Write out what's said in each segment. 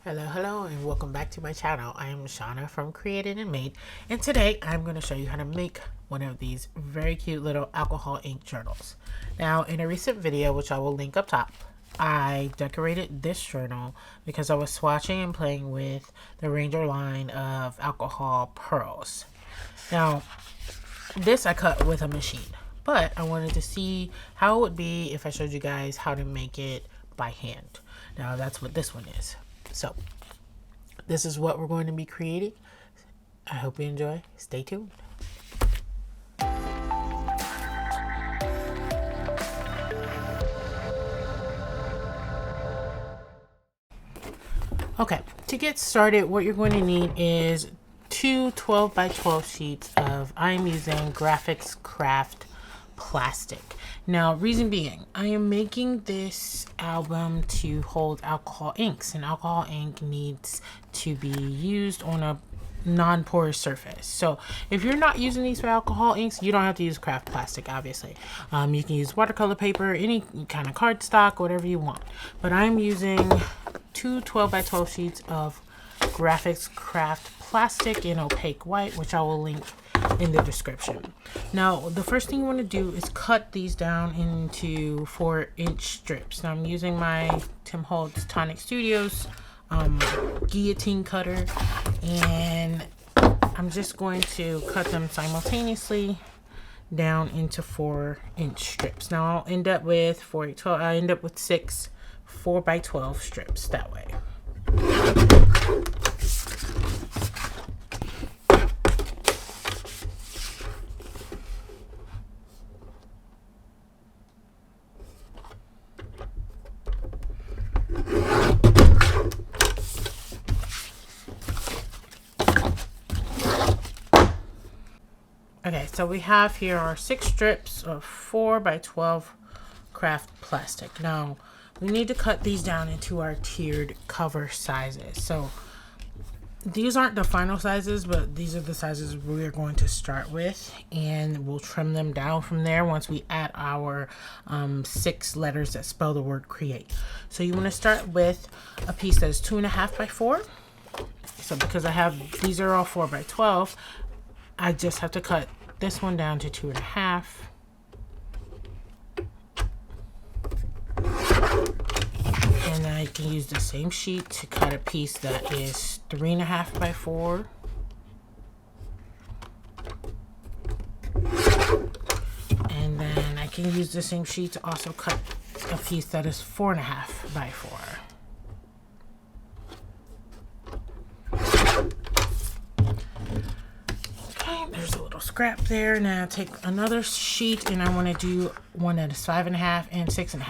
Hello, and welcome back to my channel. I am Shauna from Created and Made, and today I'm going to show you how to make one of these very cute little alcohol ink journals. Now, in a recent video, which I will link up top, I decorated this journal because I was swatching and playing with the Ranger line of alcohol pearls. Now, this I cut with a machine, but I wanted to see how it would be if I showed you guys how to make it by hand. Now, that's what this one is. So, this is what we're going to be creating. I hope you enjoy. Stay tuned. Okay, to get started, what you're going to need is two 12 by 12 sheets of, I'm using Graphics Craft plastic. Now, reason being, I am making this album to hold alcohol inks, and alcohol ink needs to be used on a non-porous surface. So if you're not using these for alcohol inks, you don't have to use craft plastic, obviously. You can use watercolor paper, any kind of cardstock, whatever you want. But I'm using two 12 by 12 sheets of Graphics Craft plastic in opaque white, which I will link in the description. Now, the first thing you want to do is cut these down into 4-inch strips. Now, I'm using my Tim Holtz Tonic Studios guillotine cutter, and I'm just going to cut them simultaneously down into 4-inch strips. Now, I'll end up with 6 4 by 12 strips that way. Okay, so we have here our 6 strips of 4 by 12 craft plastic. Now, we need to cut these down into our tiered cover sizes. So, these aren't the final sizes, but these are the sizes we're going to start with, and we'll trim them down from there once we add our 6 letters that spell the word create. So, you want to start with a piece that is 2.5 by 4. So, because these are all 4 by 12, I just have to cut this one down to 2.5. And then I can use the same sheet to cut a piece that is 3.5 by 4. And then I can use the same sheet to also cut a piece that is 4.5 by 4. There's a little scrap there. Now take another sheet, and I want to do one that is 5.5 and 6.5.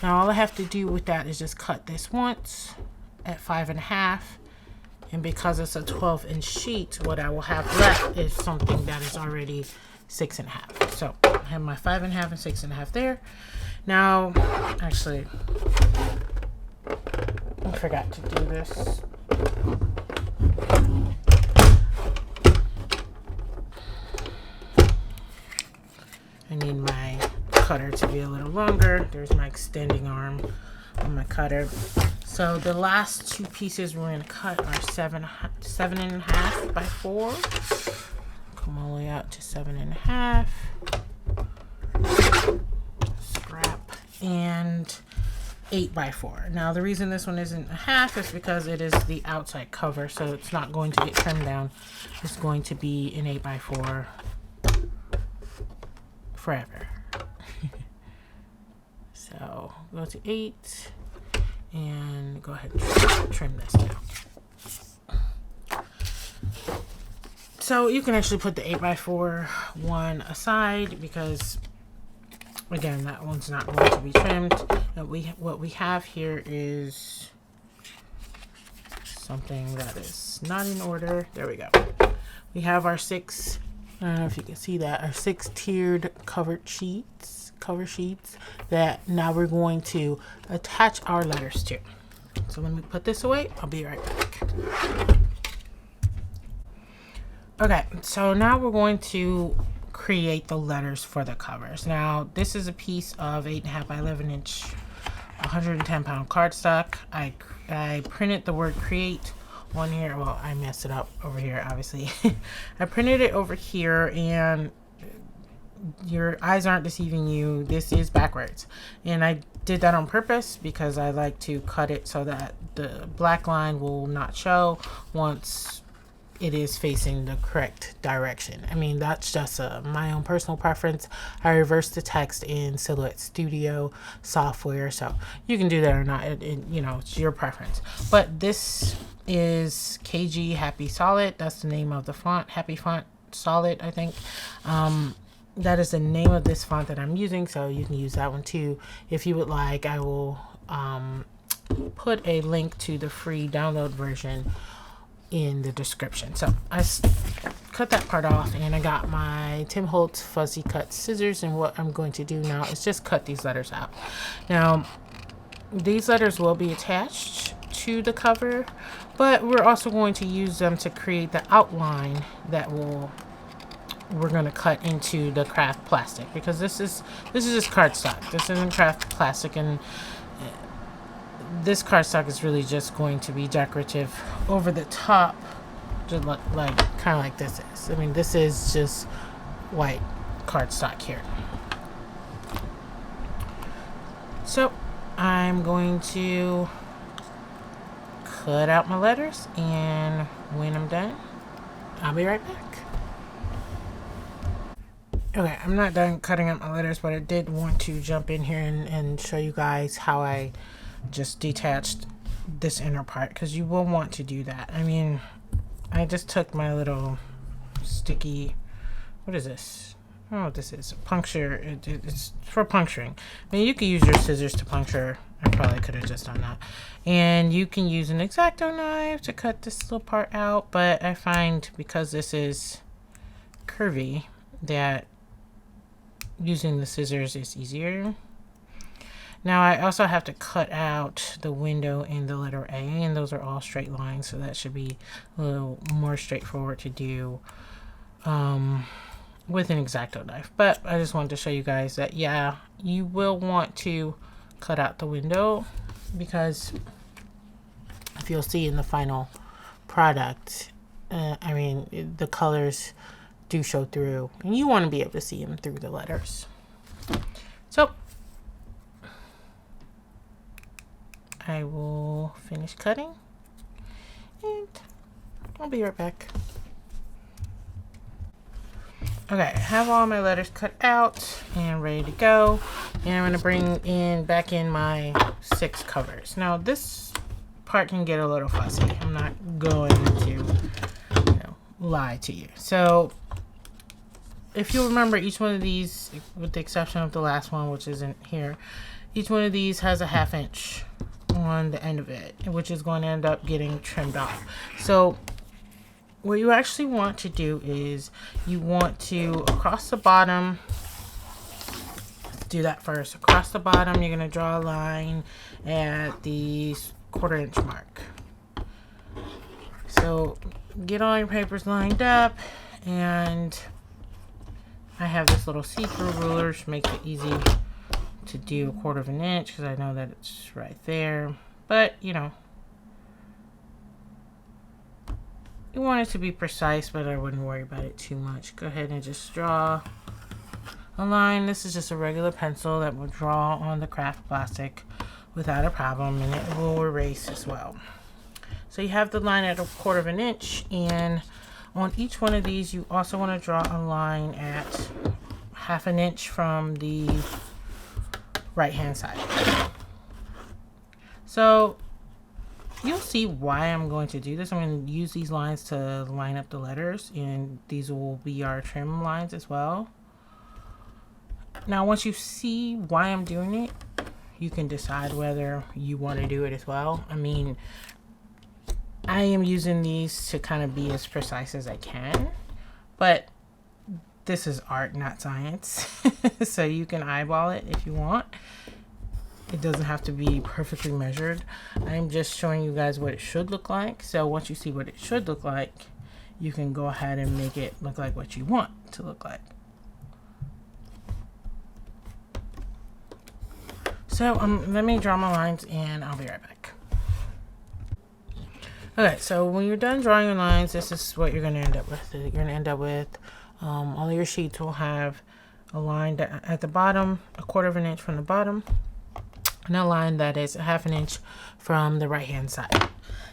Now all I have to do with that is just cut this once at 5.5, and because it's a 12-inch sheet, what I will have left is something that is already 6.5. So I have my 5.5 and 6.5 there. Now, actually, I forgot to do this. I need my cutter to be a little longer. There's my extending arm on my cutter. So the last 2 pieces we're going to cut are 7.5 by 4. Come all the way out to 7.5. Scrap. And 8 by 4. Now the reason this one isn't a half is because it is the outside cover, so it's not going to get trimmed down. It's going to be an 8 by 4 forever. So go to 8 and go ahead and trim this down. So you can actually put the 8 by 4 one aside, because again, that one's not going to be trimmed. And what we have here is something that is not in order. There we go. We have our 6, I don't know if you can see that, our 6 tiered cover sheets that now we're going to attach our letters to. So let me put this away. I'll be right back. Okay, so now we're going to create the letters for the covers. Now, this is a piece of 8.5 by 11 inch 110-pound cardstock. I printed the word create on here. Well, I messed it up over here, obviously. I printed it over here, and your eyes aren't deceiving you. This is backwards. And I did that on purpose because I like to cut it so that the black line will not show once it is facing the correct direction. I mean, that's just my own personal preference. I reversed the text in Silhouette Studio software, so you can do that or not. You know, it's your preference. But this is KG Happy Solid. That's the name of the font. Happy Font Solid, I think. That is the name of this font that I'm using, so you can use that one too if you would like. I will put a link to the free download version in the description. So I cut that part off, and I got my Tim Holtz fuzzy cut scissors, and what I'm going to do now is just cut these letters out. Now these letters will be attached to the cover, but we're also going to use them to create the outline that we're going to cut into the craft plastic, because this is just cardstock. This isn't craft plastic, and this cardstock is really just going to be decorative over the top, just like kind of like this is. I mean, this is just white cardstock here. So I'm going to cut out my letters, and when I'm done, I'll be right back. Okay, I'm not done cutting out my letters, but I did want to jump in here and show you guys how I just detached this inner part, because you will want to do that. I mean, I just took my little sticky, what is this? I don't know what this is. Puncture. It's for puncturing. I mean, you could use your scissors to puncture. I probably could have just done that. And you can use an X-Acto knife to cut this little part out, but I find because this is curvy that using the scissors is easier. Now I also have to cut out the window in the letter A, and those are all straight lines, so that should be a little more straightforward to do with an X-Acto knife. But I just wanted to show you guys that, yeah, you will want to cut out the window, because if you'll see in the final product, I mean, the colors do show through, and you want to be able to see them through the letters. So I will finish cutting, and I'll be right back. Okay, I have all my letters cut out and ready to go, and I'm going to bring back in my 6 covers. Now this part can get a little fussy. I'm not going to, lie to you. So if you remember, each one of these, with the exception of the last one, which isn't here, each one of these has a 1/2 inch on the end of it, which is going to end up getting trimmed off. So what you actually want to do is you want to, across the bottom, let's do that first. Across the bottom, you're going to draw a line at the 1/4 inch mark. So get all your papers lined up, and I have this little see-through ruler, which makes it easy to do 1/4 inch, because I know that it's right there. But you want it to be precise, but I wouldn't worry about it too much. Go ahead and just draw a line. This is just a regular pencil that will draw on the craft plastic without a problem, and it will erase as well. So you have the line at 1/4 inch, and on each one of these you also want to draw a line at 1/2 inch from the right hand side. So you'll see why I'm going to do this. I'm going to use these lines to line up the letters, and these will be our trim lines as well. Now once you see why I'm doing it, you can decide whether you want to do it as well. I mean, I am using these to kind of be as precise as I can, but this is art, not science. So you can eyeball it if you want. It doesn't have to be perfectly measured. I'm just showing you guys what it should look like. So once you see what it should look like, you can go ahead and make it look like what you want to look like. So let me draw my lines and I'll be right back. Okay, so when you're done drawing your lines, this is what you're going to end up with. You're going to end up with all of your sheets will have a line that at the bottom, 1/4 of an inch from the bottom, and a line that is 1/2 inch from the right hand side.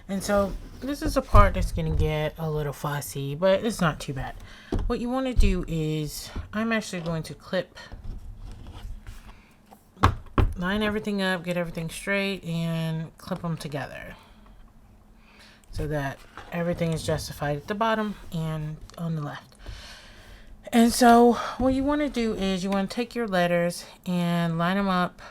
And so this is a part that's going to get a little fussy, but it's not too bad. What you want to do is, I'm actually going to line everything up, get everything straight, and clip them together so that everything is justified at the bottom and on the left. And so what you want to do is you want to take your letters and line them up.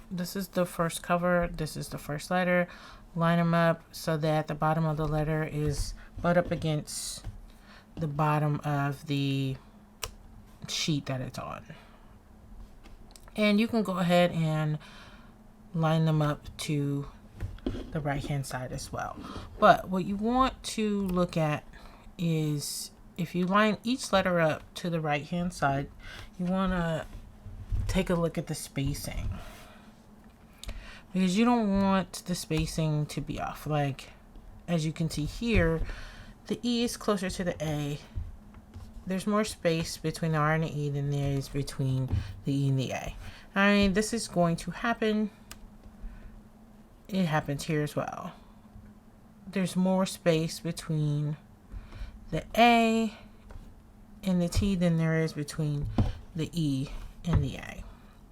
This is the first cover, this is the first letter. Line them up so that the bottom of the letter is butt up against the bottom of the sheet that it's on. And you can go ahead and line them up to the right hand side as well. But what you want to look at is, if you line each letter up to the right hand side, you want to take a look at the spacing, because you don't want the spacing to be off. Like, as you can see here, the E is closer to the A. There's more space between the R and the E than there is between the E and the A. I mean, this is going to happen. It happens here as well. There's more space between the A and the T than there is between the E and the A.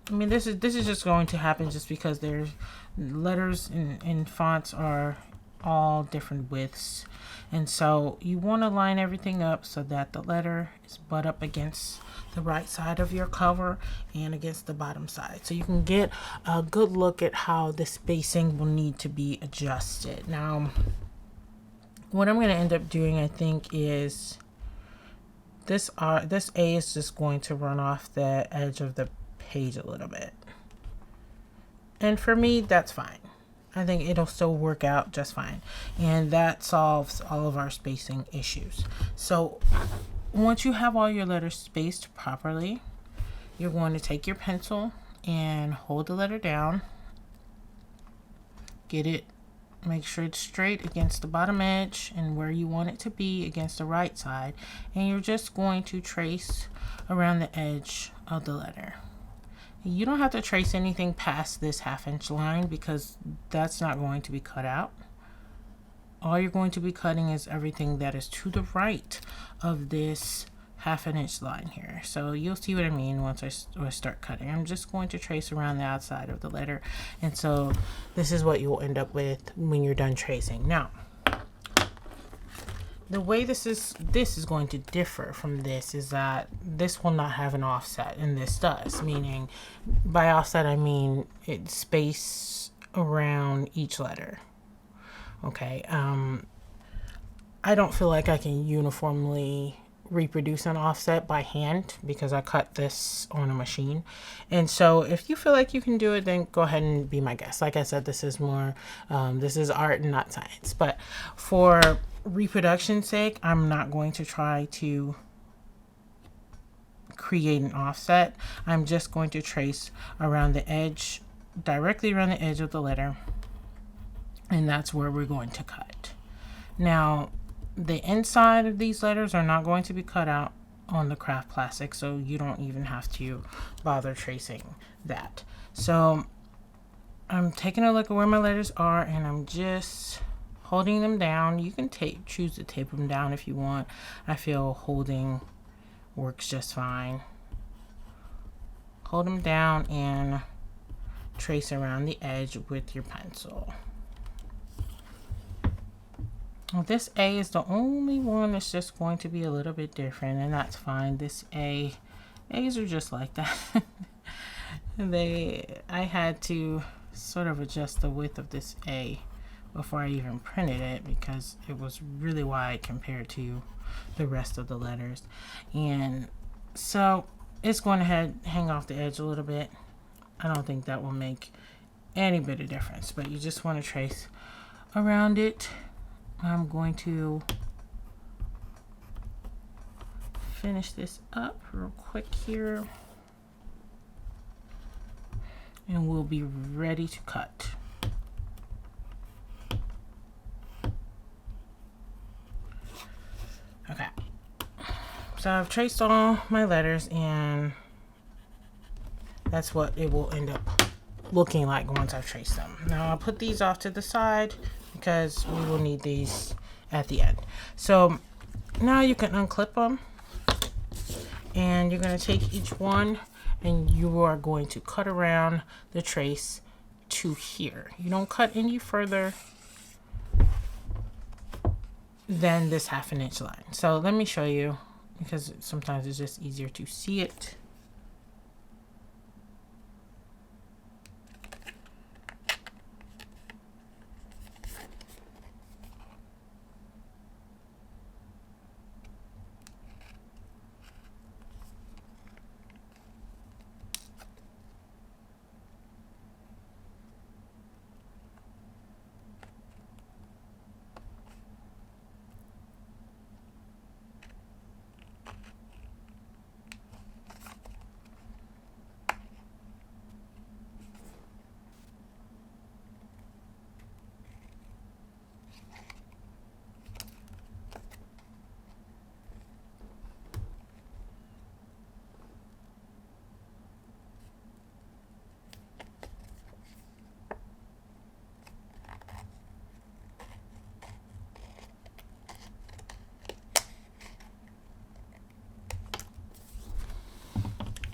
I mean, this is just going to happen just because there's letters and fonts are all different widths. And so you want to line everything up so that the letter is butt up against the right side of your cover and against the bottom side, so you can get a good look at how the spacing will need to be adjusted. Now, what I'm going to end up doing, I think, is this A is just going to run off the edge of the page a little bit. And for me, that's fine. I think it'll still work out just fine. And that solves all of our spacing issues. So once you have all your letters spaced properly, you're going to take your pencil and hold the letter down. Make sure it's straight against the bottom edge and where you want it to be against the right side. And you're just going to trace around the edge of the letter. You don't have to trace anything past this 1/2 inch line because that's not going to be cut out. All you're going to be cutting is everything that is to the right of this 1/2 inch line here. So you'll see what I mean once I start cutting. I'm just going to trace around the outside of the letter. And so this is what you'll end up with when you're done tracing. Now, the way this is going to differ from this is that this will not have an offset and this does. Meaning, by offset I mean it's space around each letter. Okay, I don't feel like I can uniformly reproduce an offset by hand because I cut this on a machine. And so if you feel like you can do it, then go ahead and be my guest. Like I said, this is more, this is art and not science. But for reproduction's sake, I'm not going to try to create an offset. I'm just going to trace around the edge, directly around the edge of the letter. And that's where we're going to cut. Now, the inside of these letters are not going to be cut out on the craft plastic, so you don't even have to bother tracing that. So I'm taking a look at where my letters are and I'm just holding them down. You can choose to tape them down if you want. I feel holding works just fine. Hold them down and trace around the edge with your pencil. Well, this A is the only one that's just going to be a little bit different, and that's fine. This A's are just like that. I had to sort of adjust the width of this A before I even printed it because it was really wide compared to the rest of the letters. And so it's going to hang off the edge a little bit. I don't think that will make any bit of difference, but you just want to trace around it. I'm going to finish this up real quick here. and we'll be ready to cut. Okay, so I've traced all my letters, and that's what it will end up looking like once I've traced them. Now I'll put these off to the side because we will need these at the end. So now you can unclip them, and you're going to take each one and you are going to cut around the trace to here. You don't cut any further than this 1/2 inch line. So let me show you, because sometimes it's just easier to see it.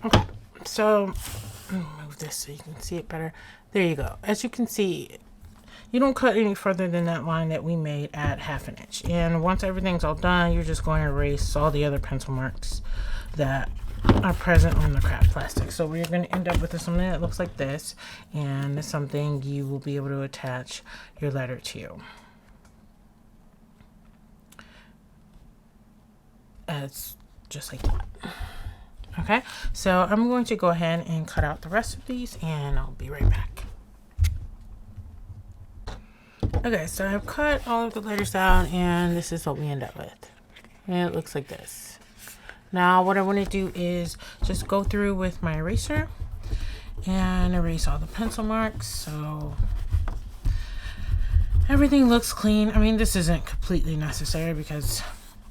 Okay, so move this so you can see it better. There you go. As you can see, you don't cut any further than that line that we made at 1/2 inch. And once everything's all done, you're just going to erase all the other pencil marks that are present on the craft plastic. So we're going to end up with something that looks like this, and something you will be able to attach your letter to. It's just like that. Okay, so I'm going to go ahead and cut out the rest of these, and I'll be right back. Okay, so I've cut all of the letters out, and this is what we end up with. And it looks like this. Now what I want to do is just go through with my eraser and erase all the pencil marks, so everything looks clean. I mean, this isn't completely necessary because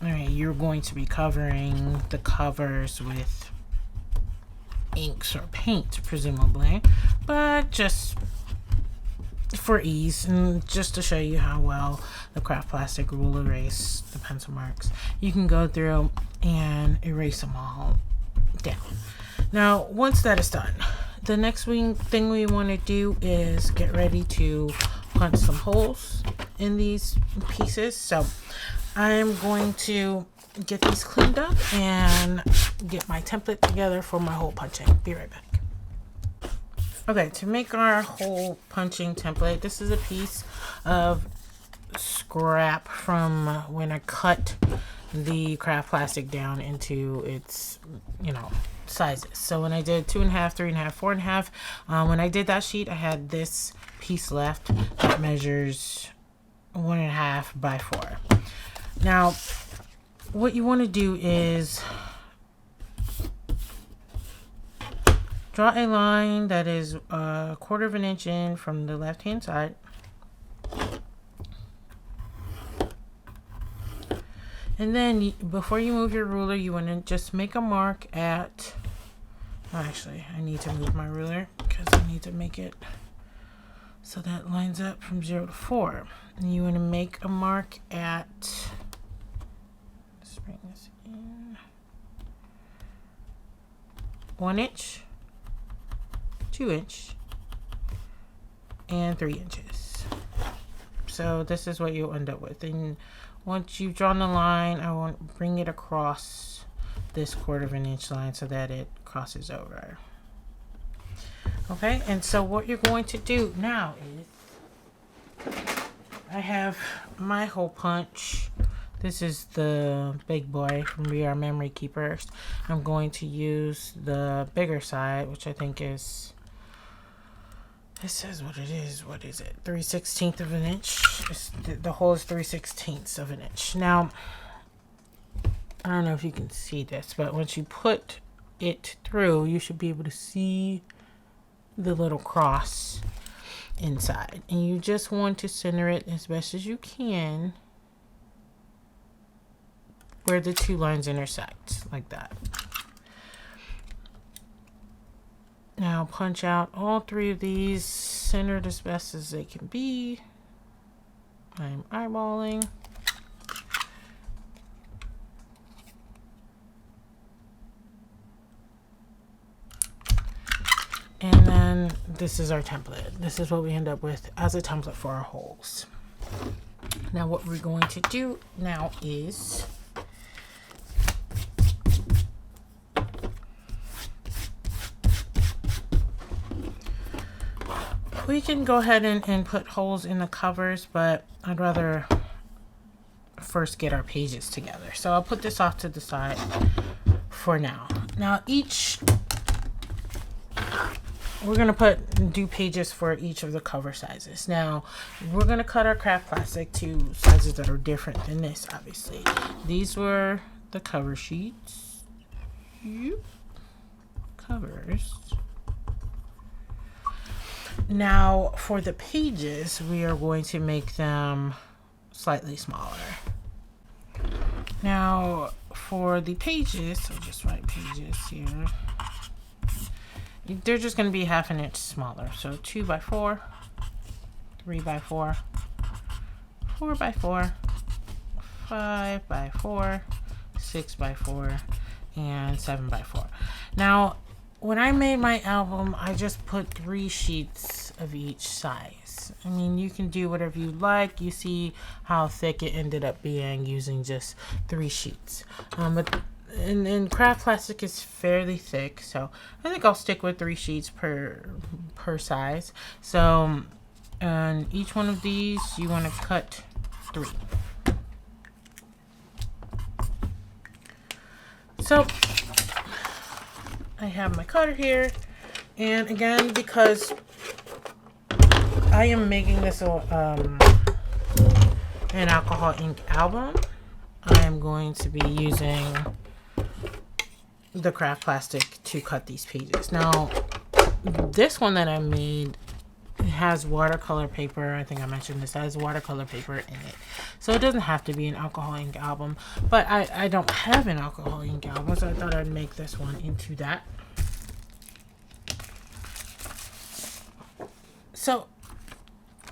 you're going to be covering the covers with inks or paint, presumably, but just for ease and just to show you how well the craft plastic will erase the pencil marks, you can go through and erase them all down. Now once that is done, the next thing we want to do is get ready to punch some holes in these pieces. So I'm going to get these cleaned up and get my template together for my hole punching. Be right back. Okay, to make our hole punching template, this is a piece of scrap from when I cut the craft plastic down into its, sizes. So when I did 2.5, 3.5, 4.5, when I did that sheet, I had this piece left that measures 1.5 by 4. Now, what you want to do is draw a line that is 1/4 inch in from the left hand side. And then before you move your ruler, you want to just make a mark at, actually I need to move my ruler because I need to make it so that lines up from 0 to 4. And you want to make a mark at, let's bring this in, 1 inch, 2 inch, and 3 inches. So this is what you'll end up with. And once you've drawn the line, I want to bring it across this 1/4 inch line so that it crosses over. Okay, and so what you're going to do now is, I have my hole punch. This is the big boy from We Are Memory Keepers. I'm going to use the bigger side, which I think is, it says what it is. What is it? 3/16 of an inch. The hole is 3/16 of an inch. Now, I don't know if you can see this, but once you put it through, you should be able to see the little cross inside, and you just want to center it as best as you can where the two lines intersect, like that. Now punch out all three of these, centered as best as they can be. I'm eyeballing. And then this is our template. This is what we end up with as a template for our holes. Now what we're going to do now is we can go ahead and put holes in the covers, but I'd rather first get our pages together. So I'll put this off to the side for now. Now we're gonna do pages for each of the cover sizes. Now we're gonna cut our craft plastic to sizes that are different than this, obviously. These were the cover sheets. Covers. Now for the pages, we are going to make them slightly smaller. Now for the pages, so just write pages here. They're just going to be 1/2 inch smaller. So 2x4, 3x4, 4x4, 5x4, 6x4, and 7x4. Now, when I made my album, I just put 3 sheets of each size. I mean, you can do whatever you like. You see how thick it ended up being using just 3 sheets. And craft plastic is fairly thick, so I think I'll stick with 3 sheets per size. So on each one of these, you want to cut 3. So I have my cutter here, and again, because I am making this an alcohol ink album, I am going to be using the craft plastic to cut these pages. Now, this one that I made has watercolor paper. I think I mentioned this has watercolor paper in it. So it doesn't have to be an alcohol ink album, but I don't have an alcohol ink album, so I thought I'd make this one into that. So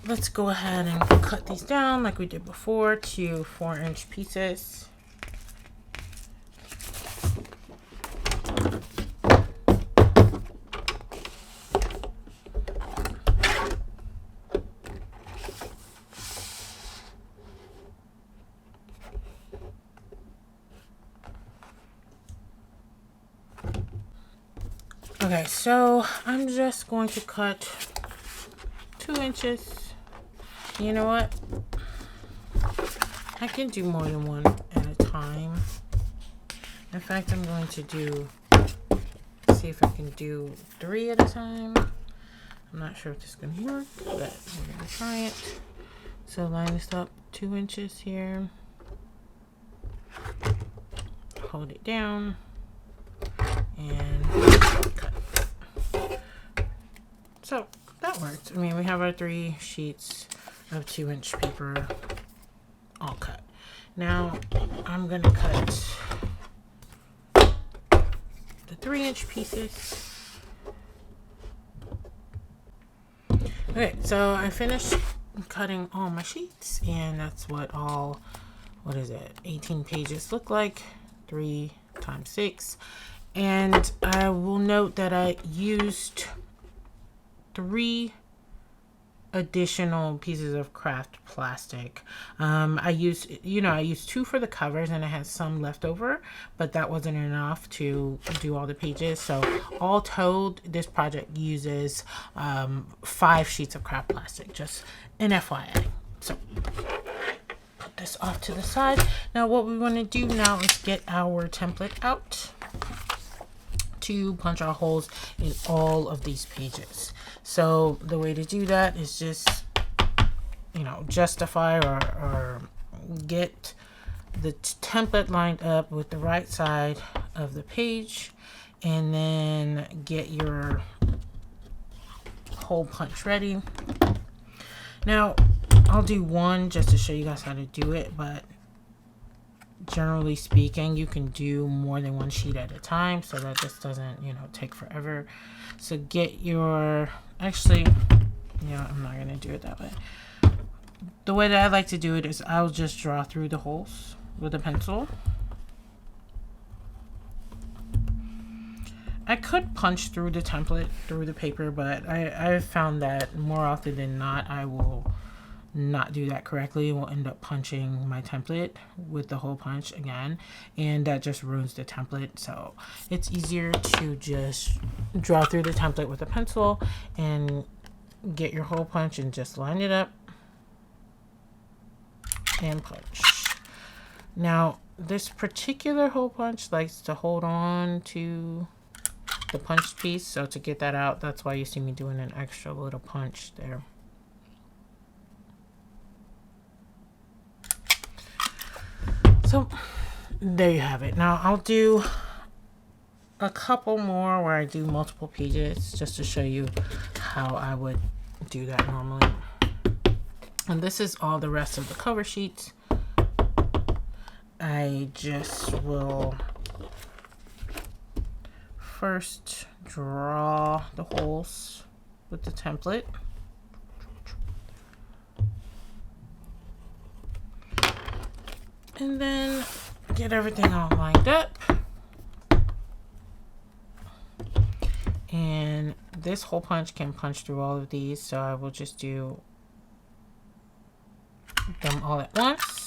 let's go ahead and cut these down like we did before to 4-inch pieces. Okay, so I'm just going to cut 2 inches. You know what? I can do more than one at a time. In fact, I'm going to see if I can do 3 at a time. I'm not sure if this is going to work, but we're going to try it. So line this up 2 inches here. Hold it down. And cut. So that worked. I mean, we have our 3 sheets of 2-inch paper all cut. Now I'm gonna cut the 3-inch pieces. Okay, so I finished cutting all my sheets, and that's what 18 pages look like. 3 times 6. And I will note that I used 3 additional pieces of craft plastic. I used 2 for the covers, and I had some left over, but that wasn't enough to do all the pages. So all told, this project uses 5 sheets of craft plastic, just an FYI. So put this off to the side. Now what we want to do now is get our template out to punch our holes in all of these pages. So the way to do that is just, justify or get the template lined up with the right side of the page, and then get your hole punch ready. Now, I'll do one just to show you guys how to do it, but generally speaking, you can do more than one sheet at a time so that this doesn't, you know, take forever. So get your, actually, you know, I'm not going to do it that way. The way that I like to do it is I'll just draw through the holes with a pencil. I could punch through the template, through the paper, but I've found that more often than not, I will not do that correctly and will end up punching my template with the hole punch again, and that just ruins the template. So it's easier to just draw through the template with a pencil and get your hole punch and just line it up and punch. Now, this particular hole punch likes to hold on to the punch piece, so to get that out, that's why you see me doing an extra little punch there. So there you have it. Now I'll do a couple more where I do multiple pages just to show you how I would do that normally. And this is all the rest of the cover sheets. I just will first draw the holes with the template. And then get everything all lined up. And this hole punch can punch through all of these, so I will just do them all at once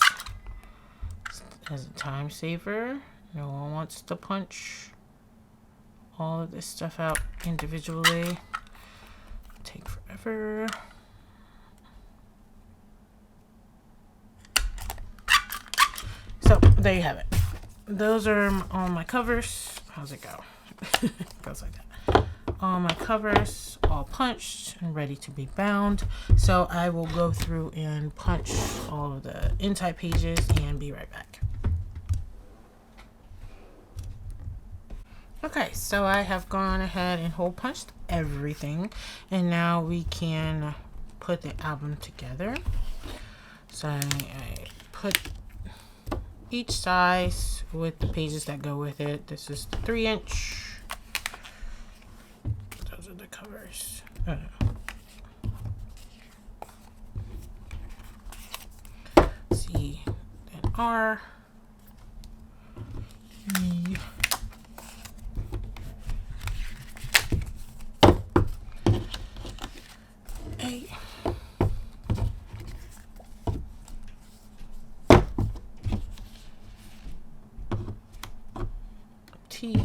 as a time saver. No one wants to punch all of this stuff out individually. Take forever. So there you have it. Those are all my covers. How's it go? Goes like that. All my covers all punched and ready to be bound. So I will go through and punch all of the inside pages and be right back. Okay, so I have gone ahead and hole punched everything, and now we can put the album together. So I put each size with the pages that go with it. This is the 3-inch. Those are the covers. C and R. E. A. T.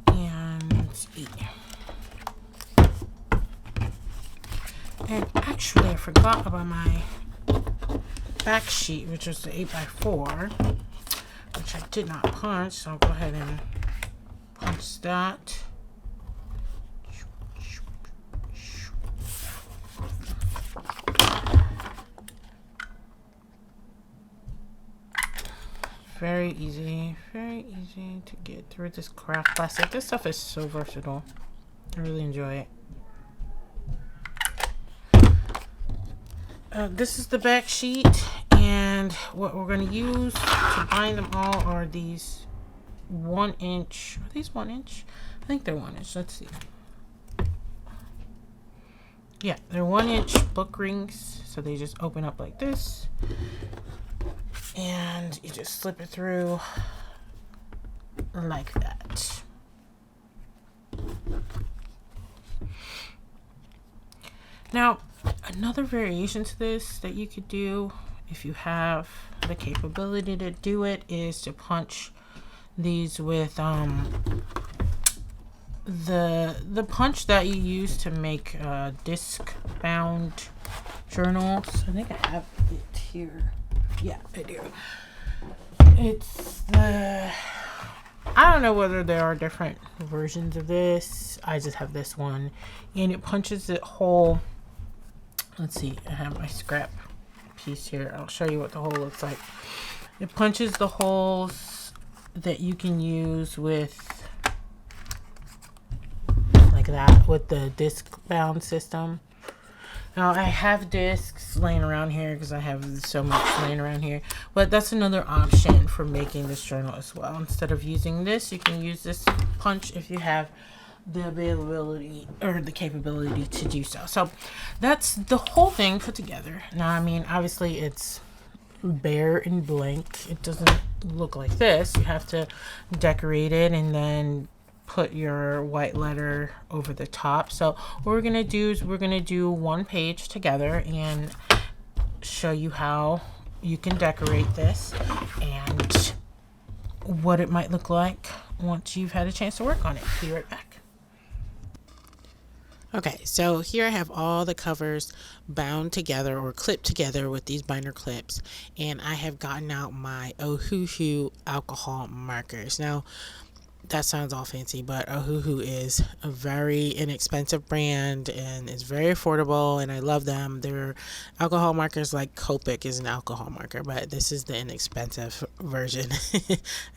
And E. And actually, I forgot about my back sheet, which was the 8x4, which I did not punch, so I'll go ahead and punch that. Very easy to get through this craft plastic. This stuff is so versatile. I really enjoy it. This is the back sheet, and what we're going to use to bind them all are these 1-inch. Are these 1-inch? I think they're 1-inch. Let's see. Yeah, they're 1-inch book rings, so they just open up like this. And you just slip it through like that. Now, another variation to this that you could do if you have the capability to do it is to punch these with the punch that you use to make disc bound journals. I think I have it here. Yeah, I do. It's the, I don't know whether there are different versions of this. I just have this one, and it punches it whole. Let's see, I have my scrap piece here. I'll show you what the hole looks like. It punches the holes that you can use with like that with the disc bound system. Now I have discs laying around here because I have so much laying around here, but that's another option for making this journal as well. Instead of using this, you can use this punch if you have the availability or the capability to do so. So that's the whole thing put together. Now, I mean, obviously it's bare and blank. It doesn't look like this. You have to decorate it and then put your white letter over the top. So what we're gonna do is we're gonna do one page together and show you how you can decorate this and what it might look like once you've had a chance to work on it. Be right back. Okay, so here I have all the covers bound together or clipped together with these binder clips, and I have gotten out my Ohuhu alcohol markers. Now, that sounds all fancy, but Ohuhu is a very inexpensive brand and it's very affordable, and I love them. Their alcohol markers, like Copic is an alcohol marker, but this is the inexpensive version.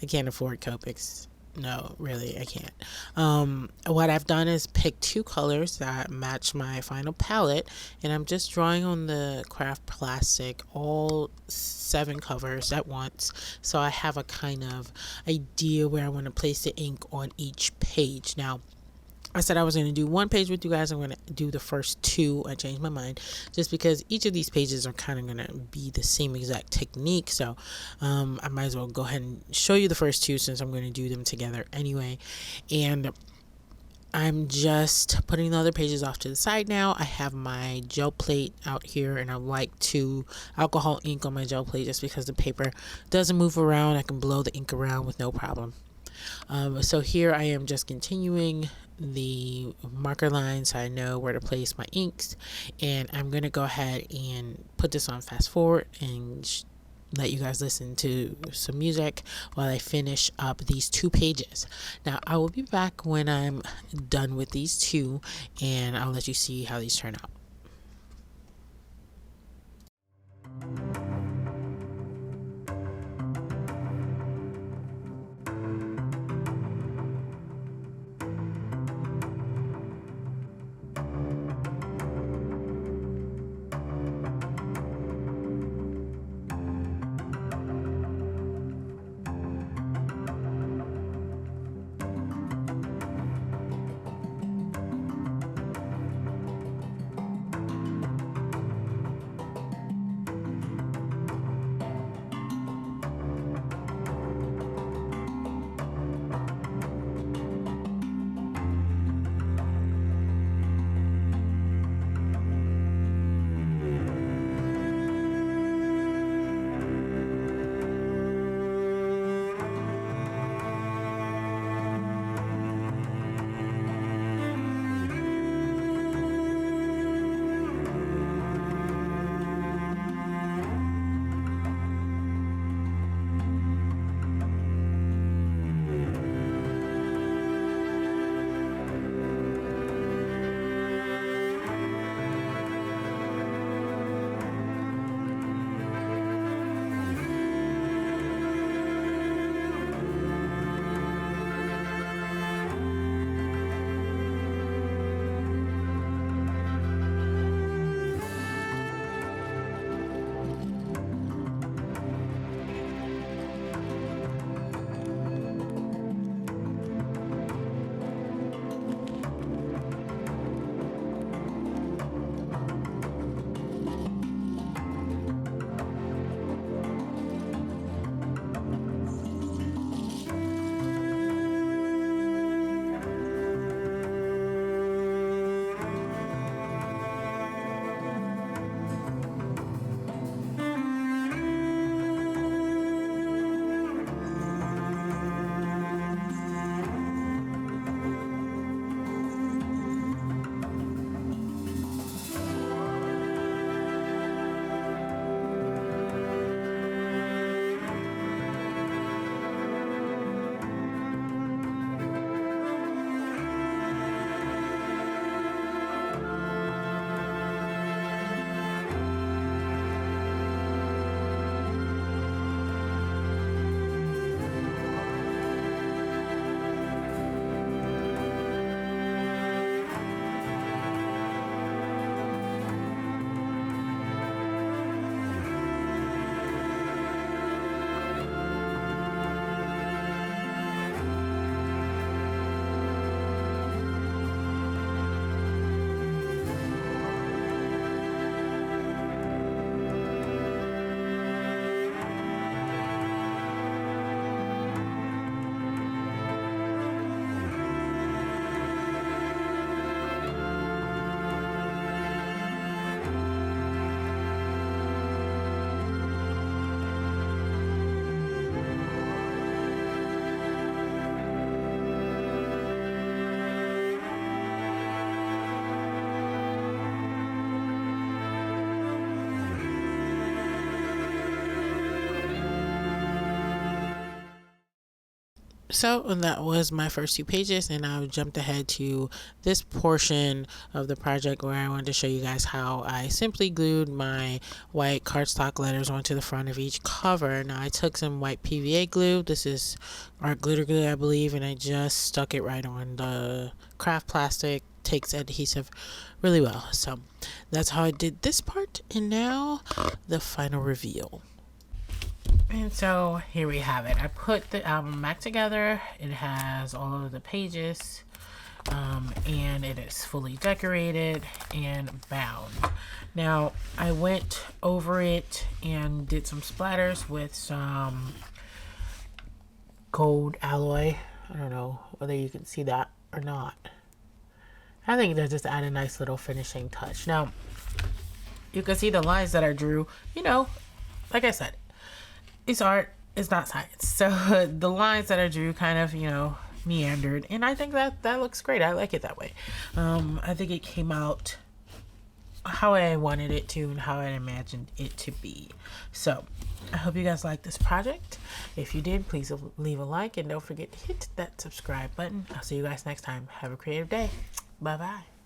I can't afford Copics. No, really, I can't. What I've done is pick two colors that match my final palette, and I'm just drawing on the craft plastic all 7 covers at once, so I have a kind of idea where I want to place the ink on each page. Now, I said I was going to do one page with you guys. I'm going to do the first 2. I changed my mind just because each of these pages are kind of going to be the same exact technique. So I might as well go ahead and show you the first 2 since I'm going to do them together anyway. And I'm just putting the other pages off to the side now. I have my gel plate out here, and I like to alcohol ink on my gel plate just because the paper doesn't move around. I can blow the ink around with no problem. So here I am just continuing the marker lines so I know where to place my inks, and I'm going to go ahead and put this on fast forward and let you guys listen to some music while I finish up these 2 pages. Now I will be back when I'm done with these 2, and I'll let you see how these turn out. So that was my first 2 pages, and I jumped ahead to this portion of the project where I wanted to show you guys how I simply glued my white cardstock letters onto the front of each cover. Now I took some white PVA glue, this is art glitter glue I believe, and I just stuck it right on the craft plastic. Takes adhesive really well. So that's how I did this part, and now the final reveal. And so here we have it. I put the album back together. It has all of the pages, and it is fully decorated and bound. Now I went over it and did some splatters with some gold alloy. I don't know whether you can see that or not. I think that just add a nice little finishing touch. Now you can see the lines that I drew. You know, like I said, it's art, it's not science. So the lines that I drew kind of, you know, meandered, and I think that looks great. I like it that way. I think it came out how I wanted it to and how I imagined it to be. So I hope you guys like this project. If you did, please leave a like, and don't forget to hit that subscribe button. I'll see you guys next time. Have a creative day. Bye bye.